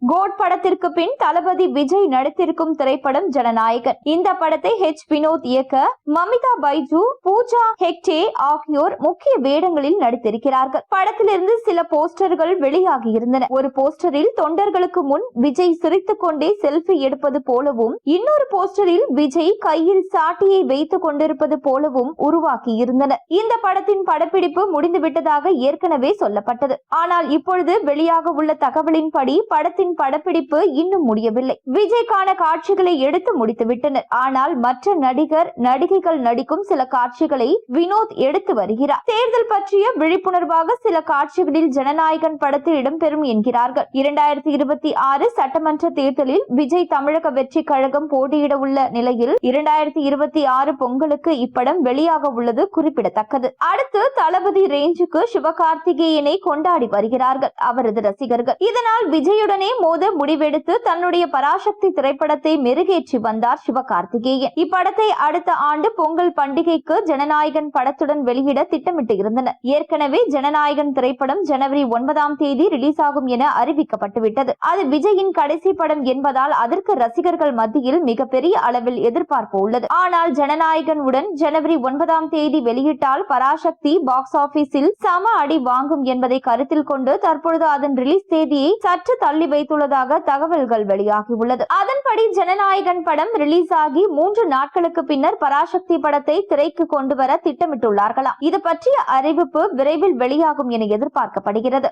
Code படத்திற்கு பின் தளபதி விஜய் நடித்திருக்கும் திரைப்படம் ஜனநாயகன். இந்த படத்தை வினோத் இயக்க மமிதா பைஜு, பூஜா ஹெக்டே ஆகியோர் முக்கிய வேடங்களில் நடித்திருக்கிறார்கள். படத்திலிருந்து சில போஸ்டர்கள் வெளியாகி இருந்தன. ஒரு போஸ்டரில் தொண்டர்களுக்கு முன் விஜய் சிரித்துக் கொண்டே செல்ஃபி எடுப்பது போலவும், இன்னொரு போஸ்டரில் விஜய் கையில் சாட்டியை வைத்துக் கொண்டிருப்பது போலவும் உருவாக்கி இருந்தனர். இந்த படத்தின் படப்பிடிப்பு முடிந்துவிட்டதாக ஏற்கனவே சொல்லப்பட்டது. ஆனால் இப்பொழுது வெளியாக உள்ள தகவலின்படி படத்தின் படப்பிடிப்பு இன்னும் முடியவில்லை. விஜய்க்கான காட்சிகளை எடுத்து முடித்துவிட்டனர். ஆனால் மற்ற நடிகைகள் நடிக்கும் சில காட்சிகளை வினோத் எடுத்து வருகிறார். தேர்தல் பற்றிய விழிப்புணர்வாக சில காட்சிகளில் ஜனநாயகன் படத்தில் இடம்பெறும் என்கிறார்கள். 2026 சட்டமன்ற தேர்தலில் விஜய் தமிழக வெற்றி கழகம் போட்டியிட உள்ள நிலையில் 2026 பொங்கலுக்கு இப்படம் வெளியாக உள்ளது குறிப்பிடத்தக்கது. அடுத்து தளபதி ரேஞ்சுக்கு சிவகார்த்திகேயனை கொண்டாடி வருகிறார்கள் அவரது ரசிகர்கள். இதனால் விஜயுடனே மோத முடிவெடுத்து தன்னுடைய பராசக்தி திரைப்படத்தை மெருகேற்றி வந்தார் சிவகார்த்திகேயன். இப்படத்தை அடுத்த ஆண்டு பொங்கல் பண்டிகைக்கு ஜனநாயகன் படத்துடன் வெளியிட திட்டமிட்டு இருந்தனர். ஏற்கனவே ஜனநாயகன் திரைப்படம் ஜனவரி 9 ரிலீஸ் ஆகும் என அறிவிக்கப்பட்டுவிட்டது. அது விஜயின் கடைசி படம் என்பதால் அதற்கு ரசிகர்கள் மத்தியில் மிகப்பெரிய அளவில் எதிர்பார்ப்பு உள்ளது. ஆனால் ஜனநாயகன் உடன் ஜனவரி 9 வெளியிட்டால் பராசக்தி பாக்ஸ் ஆபீஸில் சம அடி வாங்கும் என்பதை கருத்தில் கொண்டு தற்பொழுது அதன் ரிலீஸ் தேதியை சற்று தள்ளி வைத்துள்ளதாக தகவல்கள் வெளியாகியுள்ளது. அதன்படி ஜனநாயகன் படம் ரிலீஸ் ஆகி 3 நாட்களுக்கு பின்னர் பராசக்தி படத்தை திரைக்கு கொண்டு வர திட்டமிட்டுள்ளார்களாம். இது பற்றிய அறிவிப்பு விரைவில் வெளியாகும் என எதிர்பார்க்கப்படுகிறது.